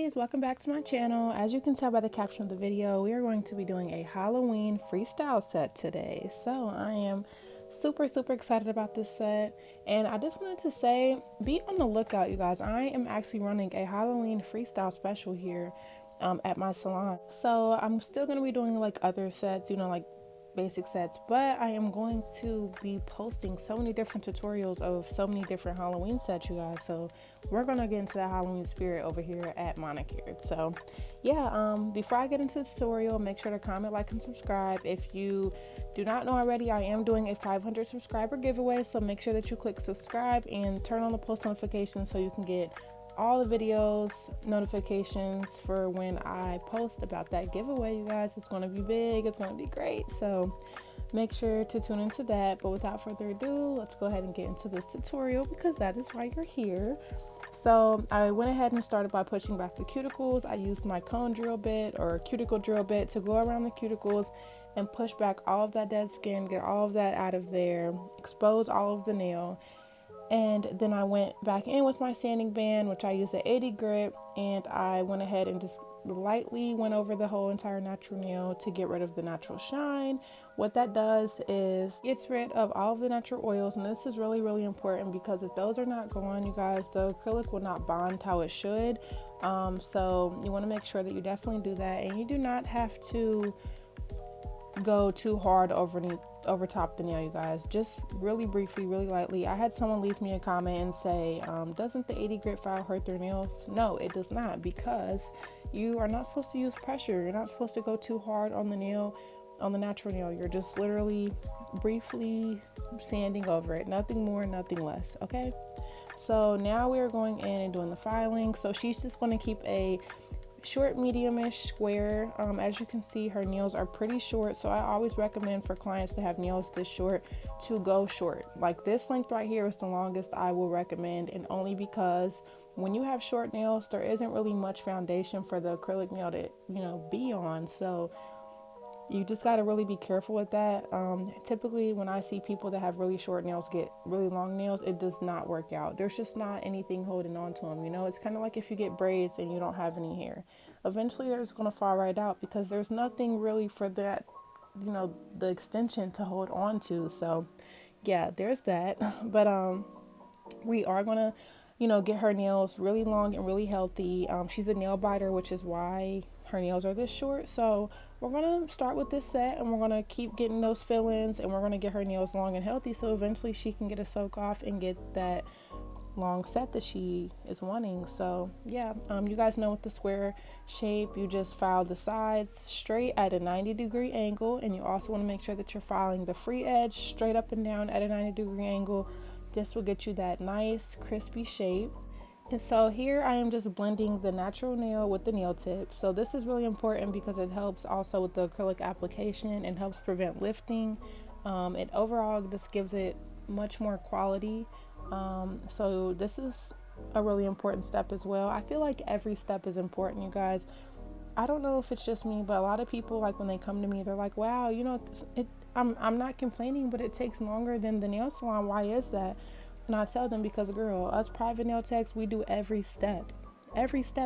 Ladies, welcome back to my channel. As you can tell by the caption of the video, we are going to be doing a Halloween freestyle set today. So I am super excited about this set, and I just wanted to say, be on the lookout, you guys. I am actually running a Halloween freestyle special here at my salon. So I'm still going to be doing like other sets, like basic sets, but I am going to be posting so many different tutorials of so many different Halloween sets, you guys. So we're gonna get into the Halloween spirit over here at Manicured. So yeah, before I get into the tutorial, make sure to comment, like, and subscribe. If you do not know already, I am doing a 500 subscriber giveaway, so make sure that you click subscribe and turn on the post notifications so you can get all the videos notifications for when I post about that giveaway. You guys, it's going to be big, it's going to be great, so make sure to tune into that. But without further ado, let's go ahead and get into this tutorial, because that is why you're here. So I went ahead and started by pushing back the cuticles. I used my cone drill bit or cuticle drill bit to go around the cuticles and push back all of that dead skin, get all of that out of there, expose all of the nail. And then I went back in with my sanding band, which I used at 80 grit, and I went ahead and just lightly went over the whole entire natural nail to get rid of the natural shine. What that does is gets rid of all of the natural oils, and this is really important, because if those are not gone, you guys, the acrylic will not bond how it should. So you want to make sure that you definitely do that, and you do not have to go too hard over top the nail, you guys. Just really briefly, really lightly. I had someone leave me a comment and say, doesn't the 80 grit file hurt their nails? No, it does not, because you are not supposed to use pressure. You're not supposed to go too hard on the nail, on the natural nail. You're just literally briefly sanding over it, nothing more, nothing less. Okay, so now we are going in and doing the filing. So she's just going to keep a short, medium-ish square. As you can see, her nails are pretty short, so I always recommend for clients to have nails this short to go short. Like this length right here is the longest I will recommend, and only because when you have short nails, there isn't really much foundation for the acrylic nail to be on. So you just got to really be careful with that. Typically when I see people that have really short nails get really long nails, it does not work out. There's just not anything holding on to them. It's kind of like if you get braids and you don't have any hair. Eventually they're just going to fall right out, because there's nothing really for that, the extension to hold on to. So yeah, there's that. But we are going to get her nails really long and really healthy. She's a nail biter, which is why her nails are this short. So we're going to start with this set, and we're going to keep getting those fill-ins, and we're going to get her nails long and healthy, so eventually she can get a soak off and get that long set that she is wanting. So yeah, you guys know with the square shape, you just file the sides straight at a 90-degree angle, and you also want to make sure that you're filing the free edge straight up and down at a 90-degree angle. This will get you that nice crispy shape. And so here I am just blending the natural nail with the nail tip. So this is really important because it helps also with the acrylic application and helps prevent lifting. It overall just gives it much more quality. So this is a really important step as well. I feel like every step is important, you guys. I don't know if it's just me, but a lot of people, like when they come to me, they're like, wow, I'm not complaining, but it takes longer than the nail salon. Why is that? And I tell them, because girl, us private nail techs, we do every step.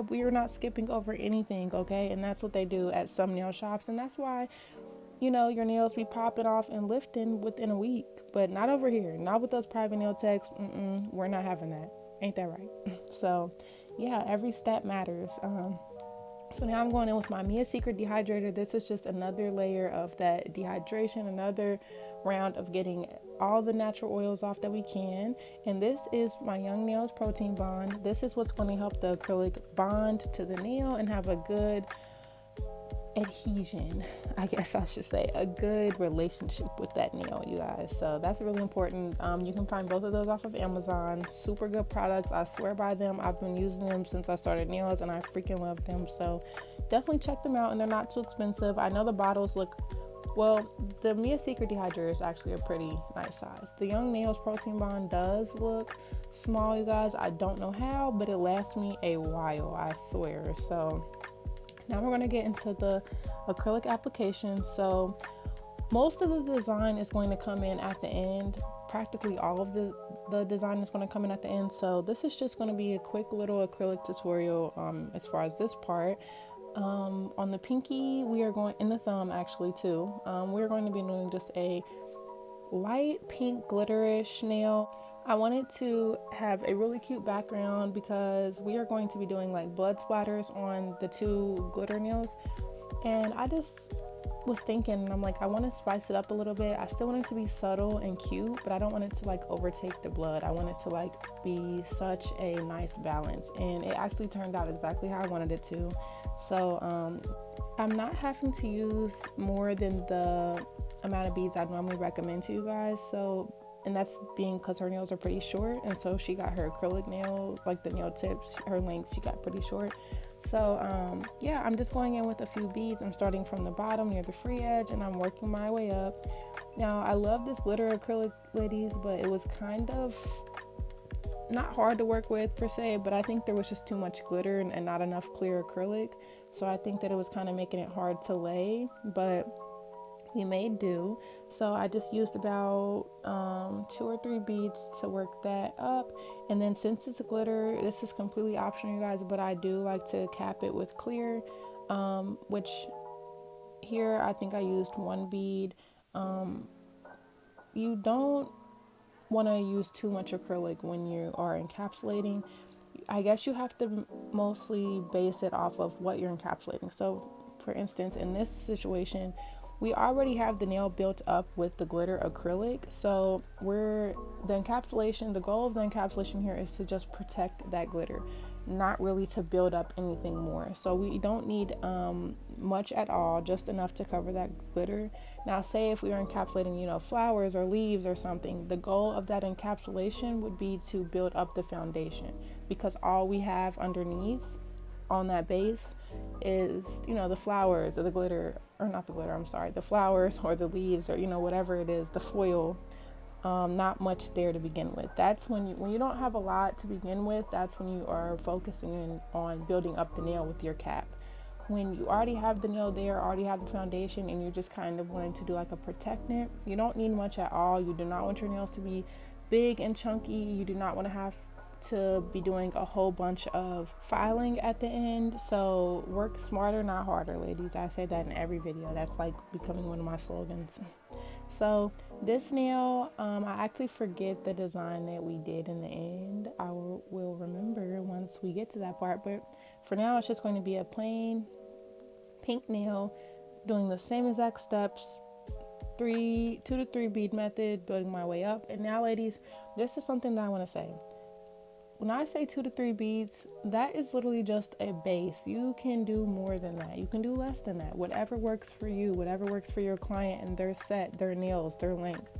We are not skipping over anything, okay? And that's what they do at some nail shops, and that's why your nails be popping off and lifting within a week. But not over here, not with us private nail techs. We're not having that. Ain't that right? So yeah, every step matters. So now I'm going in with my Secret Dehydrator. This is just another layer of that dehydration, another round of getting all the natural oils off that we can. And this is my Young Nails Protein Bond. This is what's going to help the acrylic bond to the nail and have a good adhesion, I guess I should say, a good relationship with that nail, you guys. So that's really important. You can find both of those off of Amazon. Super good products, I swear by them. I've been using them since I started nails, and I freaking love them. So definitely check them out, and they're not too expensive. I know the bottles look, well, the Secret Dehydrator is actually a pretty nice size. The Young Nails Protein Bond does look small, you guys. I don't know how, but it lasts me a while, I swear. So now we're going to get into the acrylic application. So most of the design is going to come in at the end. Practically all of the design is going to come in at the end. So this is just going to be a quick little acrylic tutorial as far as this part. On the pinky, we are going, in the thumb actually too, we're going to be doing just a light pink glitterish nail. I wanted to have a really cute background because we are going to be doing like blood splatters on the two glitter nails, and I just was thinking, I'm like, I want to spice it up a little bit. I still want it to be subtle and cute, but I don't want it to like overtake the blood. I want it to like be such a nice balance, and it actually turned out exactly how I wanted it to. So I'm not having to use more than the amount of beads I normally recommend to you guys. So, and that's being because her nails are pretty short, and so she got her acrylic nail, like the nail tips, her length, she got pretty short. So yeah, I'm just going in with a few beads. I'm starting from the bottom near the free edge, and I'm working my way up. Now, I love this glitter acrylic, ladies, but it was kind of not hard to work with per se, but I think there was just too much glitter and not enough clear acrylic. So I think that it was kind of making it hard to lay, but we made do. So I just used about 2 or 3 beads to work that up, and then since it's glitter, this is completely optional, you guys, but I do like to cap it with clear, which here I think I used 1 bead. You don't want to use too much acrylic when you are encapsulating. I guess you have to mostly base it off of what you're encapsulating. So for instance, in this situation, we already have the nail built up with the glitter acrylic. So the goal of the encapsulation here is to just protect that glitter, not really to build up anything more. So we don't need much at all, just enough to cover that glitter. Now, say if we are encapsulating, flowers or leaves or something, the goal of that encapsulation would be to build up the foundation, because all we have underneath on that base is, the flowers or the glitter, or not the glitter, I'm sorry, the flowers or the leaves, or, whatever it is, the foil. Not much there to begin with. That's when you don't have a lot to begin with, that's when you are focusing on building up the nail with your cap. When you already have the nail there, already have the foundation, and you're just kind of wanting to do like a protectant, you don't need much at all. You do not want your nails to be big and chunky. You do not want to have to be doing a whole bunch of filing at the end. So work smarter, not harder, ladies. I say that in every video. That's like becoming one of my slogans. So this nail, I actually forget the design that we did in the end. I will remember once we get to that part, but for now it's just going to be a plain pink nail, doing the same exact steps, 2 to 3 bead method, building my way up. And now, ladies, this is something that I want to say. When I say 2 to 3 beads, that is literally just a base. You can do more than that. You can do less than that. Whatever works for you, whatever works for your client and their set, their nails, their length.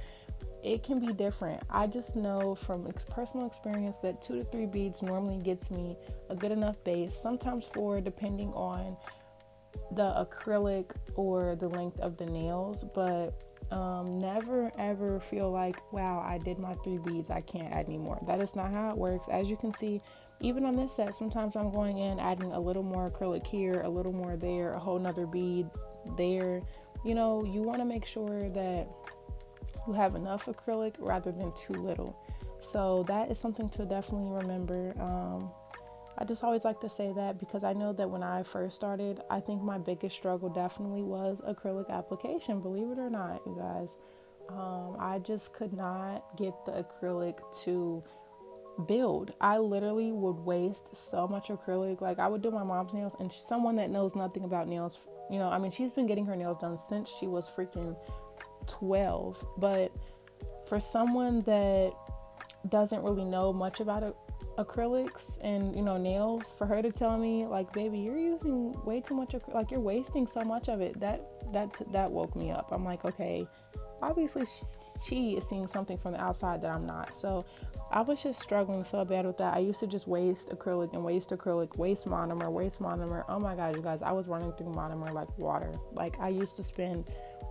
It can be different. I just know from personal experience that 2 to 3 beads normally gets me a good enough base. Sometimes 4, depending on the acrylic or the length of the nails, but never ever feel like, wow, I did my 3 beads, I can't add any more. That is not how it works. As you can see, even on this set, sometimes I'm going in, adding a little more acrylic here, a little more there, a whole nother bead there. You want to make sure that you have enough acrylic rather than too little. So that is something to definitely remember. I just always like to say that because I know that when I first started, I think my biggest struggle definitely was acrylic application. Believe it or not, you guys, I just could not get the acrylic to build. I literally would waste so much acrylic. Like, I would do my mom's nails, and someone that knows nothing about nails, she's been getting her nails done since she was freaking 12. But for someone that doesn't really know much about acrylics and nails, for her to tell me, like, baby, you're using way too much like, you're wasting so much of it, that woke me up. I'm like, okay, obviously she is seeing something from the outside that I'm not. So I was just struggling so bad with that. I used to just waste acrylic, waste monomer. Oh my god, you guys, I was running through monomer like water. Like, I used to spend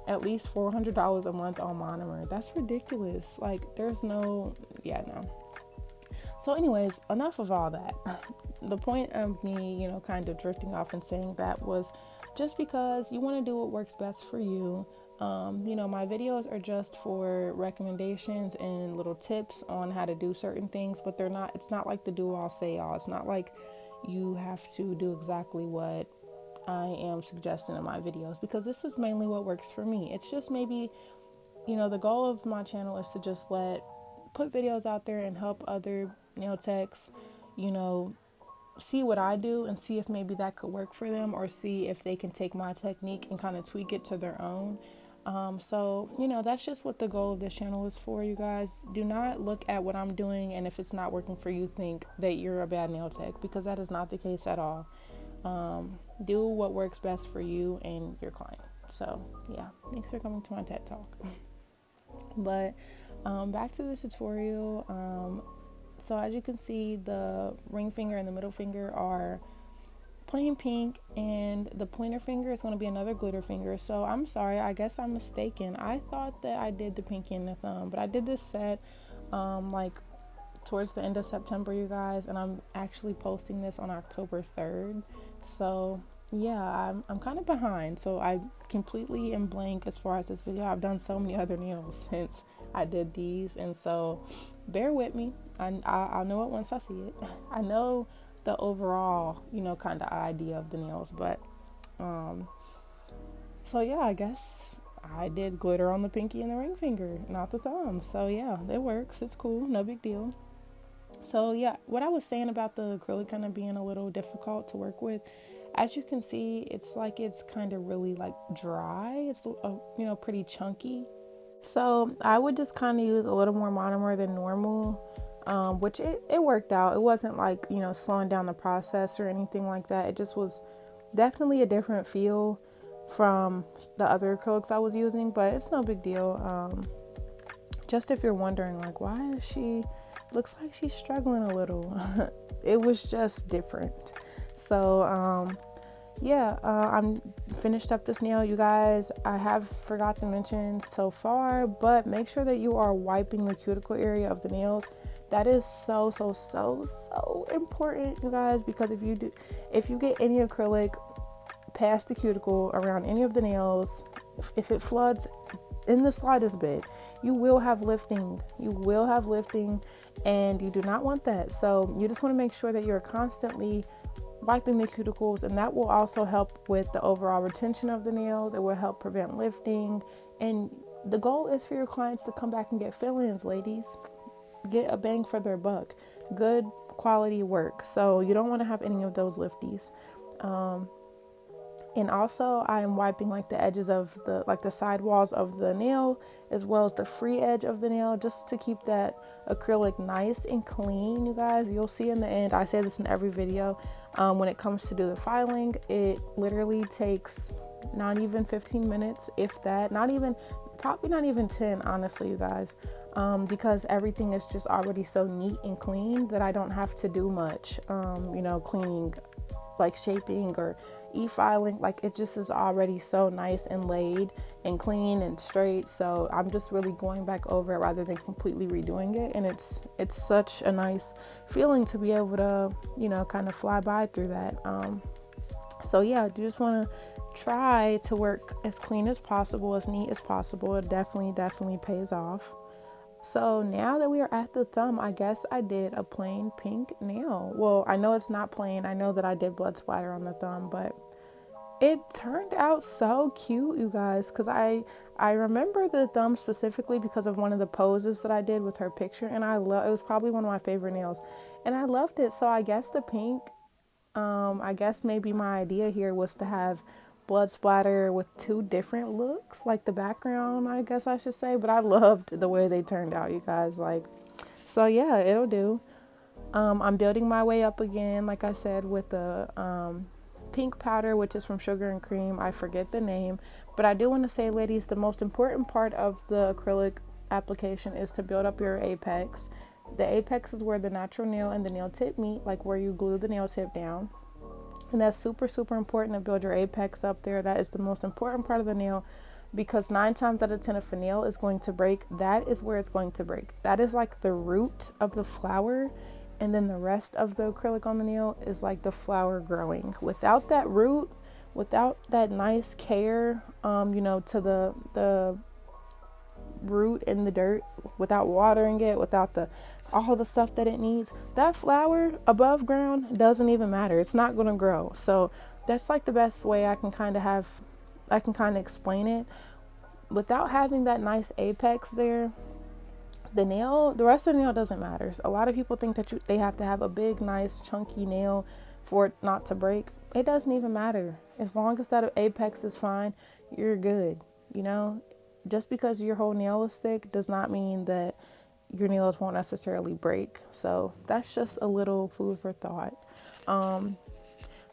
at least $400 a month on monomer. That's ridiculous. Like, there's no. So anyways, enough of all that. The point of me, kind of drifting off and saying that was just because you want to do what works best for you. My videos are just for recommendations and little tips on how to do certain things, but it's not like the do all say all. It's not like you have to do exactly what I am suggesting in my videos, because this is mainly what works for me. It's just maybe, the goal of my channel is to just put videos out there and help other nail techs, you know, see what I do and see if maybe that could work for them, or see if they can take my technique and kind of tweak it to their own. That's just what the goal of this channel is for, you guys. Do not look at what I'm doing and if it's not working for you, think that you're a bad nail tech, because that is not the case at all. Do what works best for you and your client. So, yeah, thanks for coming to my TED Talk. But back to the tutorial. So as you can see, the ring finger and the middle finger are plain pink, and the pointer finger is going to be another glitter finger. So I'm sorry, I guess I'm mistaken. I thought that I did the pinky and the thumb, but I did this set towards the end of September, you guys, and I'm actually posting this on October 3rd. So yeah, I'm kind of behind, so I completely am blank as far as this video. I've done so many other nails since I did these, and so bear with me. I'll know it once I see it. I know the overall, kind of idea of the nails, but so yeah, I guess I did glitter on the pinky and the ring finger, not the thumb. So yeah, it works. It's cool. No big deal. So yeah, what I was saying about the acrylic kind of being a little difficult to work with, as you can see, it's kind of really dry. It's pretty chunky. So I would just kind of use a little more monomer than normal, which it worked out. It wasn't slowing down the process or anything like that. It just was definitely a different feel from the other acrylics I was using, but it's no big deal. Just if you're wondering why is she looks like she's struggling a little, it was just different. So I'm finished up this nail, you guys. I have forgot to mention so far, but make sure that you are wiping the cuticle area of the nails. That is so important, you guys, because if you get any acrylic past the cuticle around any of the nails, if it floods in the slightest bit, you will have lifting, and you do not want that. So you just want to make sure that you're constantly wiping the cuticles, and that will also help with the overall retention of the nails. It will help prevent lifting, and the goal is for your clients to come back and get fill-ins, ladies. Get a bang for their buck, good quality work. So you don't want to have any of those lifties. And also I am wiping the edges of the side walls of the nail, as well as the free edge of the nail, just to keep that acrylic nice and clean, you guys. You'll see in the end, I say this in every video, when it comes to do the filing, it literally takes not even 15 minutes, if that, probably not even 10, honestly, you guys, because everything is just already so neat and clean that I don't have to do much, cleaning, shaping or e-filing. It just is already so nice and laid and clean and straight. So I'm just really going back over it rather than completely redoing it, and it's such a nice feeling to be able to kind of fly by through that. So yeah, you just want to try to work as clean as possible, as neat as possible. It definitely pays off. So now that we are at the thumb, I guess I did a plain pink nail. Well, I know it's not plain. I know that I did blood splatter on the thumb, but it turned out so cute, you guys, because I remember the thumb specifically because of one of the poses that I did with her picture, and it was probably one of my favorite nails, and I loved it. So I guess the pink, I guess maybe my idea here was to have blood splatter with two different looks, the background, I guess I should say, but I loved the way they turned out, you guys. So yeah, it'll do. I'm building my way up again, like I said, with the pink powder, which is from Sugar and Cream. I forget the name, but I do want to say, ladies, the most important part of the acrylic application is to build up your apex. The apex is where the natural nail and the nail tip meet, where you glue the nail tip down. And that's super important to build your apex up there. That is the most important part of the nail, because 9 times out of 10, if a nail is going to break, that is where it's going to break. That is the root of the flower, and then the rest of the acrylic on the nail is the flower growing. Without that root, without that nice care, you know, to the root in the dirt, without watering it, without the all the stuff that it needs, that flower above ground doesn't even matter. It's not going to grow. So that's like the best way I can kind of explain it. Without having that nice apex there, the rest of the nail doesn't matter. So a lot of people think that they have to have a big, nice, chunky nail for it not to break. It doesn't even matter. As long as that apex is fine, you're good. You know, just because your whole nail is thick does not mean that your nails won't necessarily break. So that's just a little food for thought.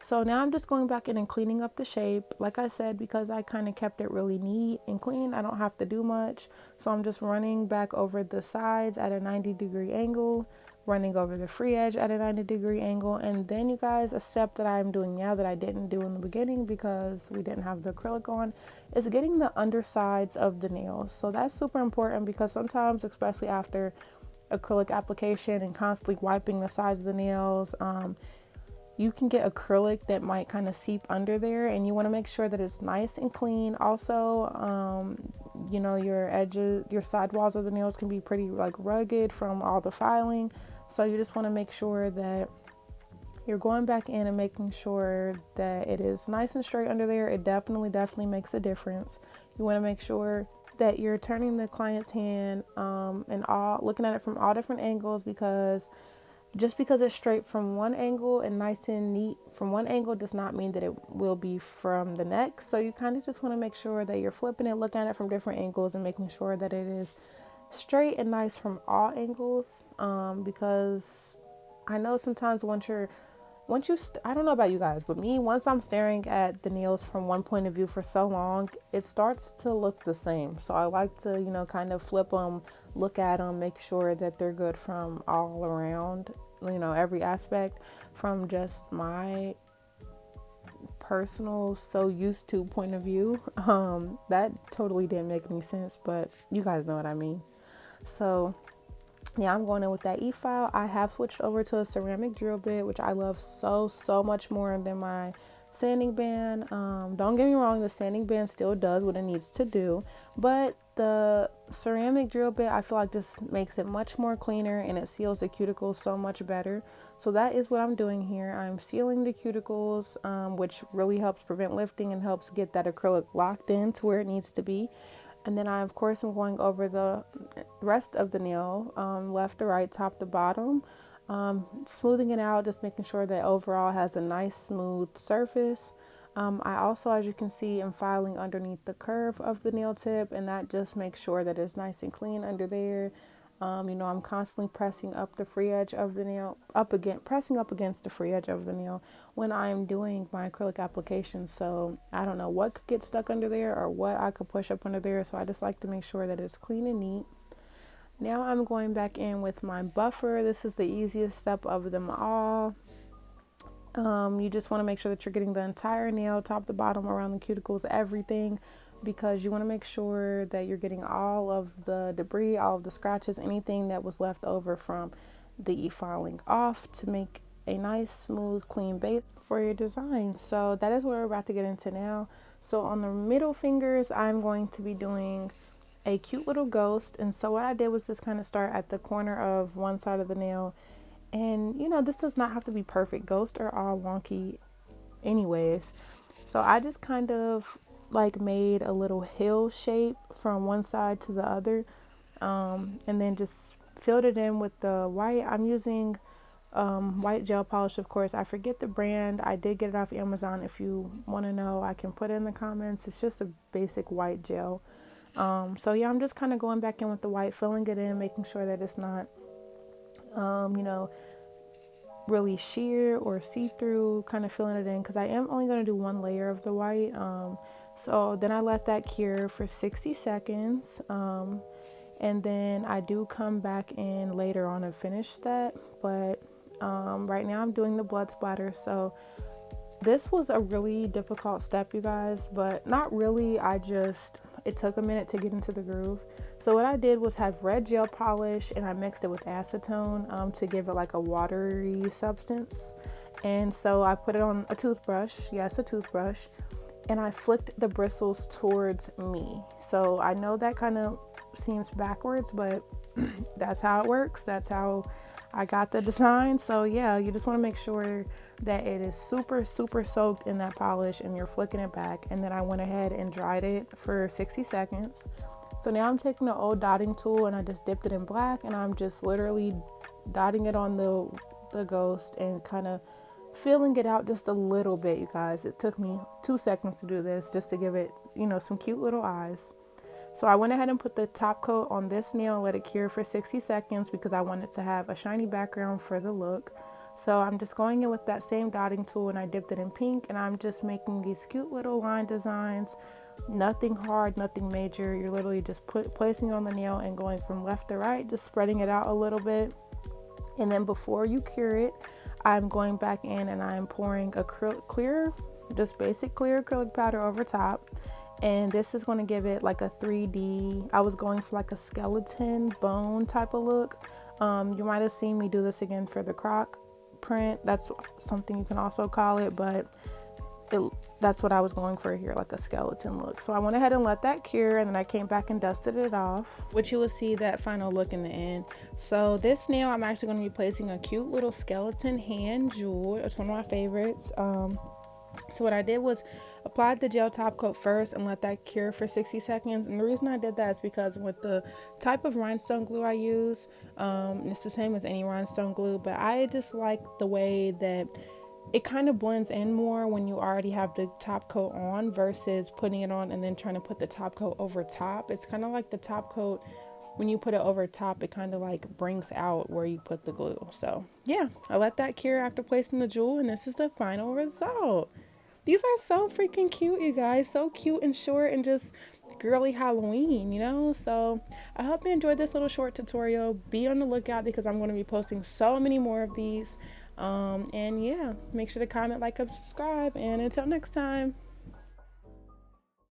So now I'm just going back in and cleaning up the shape. Like I said, because I kind of kept it really neat and clean, I don't have to do much. So I'm just running back over the sides at a 90-degree angle, running over the free edge at a 90-degree angle. And then, you guys, a step that I'm doing now that I didn't do in the beginning because we didn't have the acrylic on, is getting the undersides of the nails. So that's super important because sometimes, especially after acrylic application and constantly wiping the sides of the nails, you can get acrylic that might kind of seep under there, and you want to make sure that it's nice and clean. Also, you know, your edges, your side walls of the nails can be pretty like rugged from all the filing. So you just want to make sure that you're going back in and making sure that it is nice and straight under there. It definitely makes a difference. You want to make sure that you're turning the client's hand and all looking at it from all different angles, because just because it's straight from one angle and nice and neat from one angle does not mean that it will be from the next. So you kind of just want to make sure that you're flipping it, looking at it from different angles, and making sure that it is straight and nice from all angles. Because I know sometimes I don't know about you guys, but me, once I'm staring at the nails from one point of view for so long, it starts to look the same. So I like to, you know, kind of flip them, look at them, make sure that they're good from all around, you know, every aspect, from just my personal so used to point of view. That totally didn't make any sense, but you guys know what I mean. So yeah, I'm going in with that E-file. I have switched over to a ceramic drill bit, which I love so much more than my sanding band. Don't get me wrong, the sanding band still does what it needs to do, but the ceramic drill bit, I feel like this makes it much more cleaner, and it seals the cuticles so much better. So that is what I'm doing here. I'm sealing the cuticles, which really helps prevent lifting and helps get that acrylic locked in to where it needs to be. And then I, of course, am going over the rest of the nail, left to right, top to bottom, smoothing it out, just making sure that overall has a nice smooth surface. I also, as you can see, am filing underneath the curve of the nail tip, and that just makes sure that it's nice and clean under there. You know, I'm constantly pressing up the free edge of the nail, pressing up against the free edge of the nail when I'm doing my acrylic application. So I don't know what could get stuck under there or what I could push up under there. So I just like to make sure that it's clean and neat. Now I'm going back in with my buffer. This is the easiest step of them all. You just want to make sure that you're getting the entire nail, top to bottom, around the cuticles, everything, because you want to make sure that you're getting all of the debris, all of the scratches, anything that was left over from the e-filing off, to make a nice, smooth, clean base for your design. So that is what we're about to get into now. So on the middle fingers, I'm going to be doing a cute little ghost. And so what I did was just kind of start at the corner of one side of the nail. And, you know, this does not have to be perfect. Ghosts are all wonky anyways. So I just kind of like made a little hill shape from one side to the other, and then just filled it in with the white. I'm using white gel polish, of course. I forget the brand. I did get it off Amazon. If you want to know, I can put it in the comments. It's just a basic white gel. So yeah, I'm just kind of going back in with the white, filling it in, making sure that it's not you know, really sheer or see-through, kind of filling it in, because I am only going to do one layer of the white. So then I let that cure for 60 seconds, and then I do come back in later on and finish that. But right now I'm doing the blood splatter. So this was a really difficult step, you guys, but not really. It took a minute to get into the groove. So what I did was have red gel polish, and I mixed it with acetone to give it like a watery substance. And so I put it on a toothbrush. Yes, a toothbrush. and I flicked the bristles towards me. So I know that kind of seems backwards, but that's how it works. That's how I got the design. So yeah, you just want to make sure that it is super soaked in that polish and you're flicking it back. And then I went ahead and dried it for 60 seconds. So now I'm taking the old dotting tool and I just dipped it in black, and I'm just literally dotting it on the ghost and kind of filling it out just a little bit, you guys. It took me 2 seconds to do this just to give it, you know, some cute little eyes. So I went ahead and put the top coat on this nail and let it cure for 60 seconds because I wanted to have a shiny background for the look. So I'm just going in with that same dotting tool and I dipped it in pink, and I'm just making these cute little line designs. Nothing hard, nothing major. You're literally just placing it on the nail and going from left to right, just spreading it out a little bit. And then before you cure it, I'm going back in and I'm pouring just basic clear acrylic powder over top. And this is going to give it like a 3D. I was going for like a skeleton bone type of look. You might have seen me do this again for the croc print. That's something you can also call it, but that's what I was going for here, like a skeleton look. So I went ahead and let that cure, and then I came back and dusted it off, which you will see that final look in the end. So this nail, I'm actually going to be placing a cute little skeleton hand jewel. It's one of my favorites. So what I did was applied the gel top coat first and let that cure for 60 seconds. And the reason I did that is because with the type of rhinestone glue I use, it's the same as any rhinestone glue, but I just like the way that it kind of blends in more when you already have the top coat on versus putting it on and then trying to put the top coat over top. It's kind of like the top coat, when you put it over top, it kind of like brings out where you put the glue. So yeah, I let that cure after placing the jewel, and this is the final result. These are so freaking cute, you guys. So cute and short and just girly Halloween, you know? So I hope you enjoyed this little short tutorial. Be on the lookout because I'm going to be posting so many more of these. And yeah, make sure to comment, like, and subscribe. And until next time.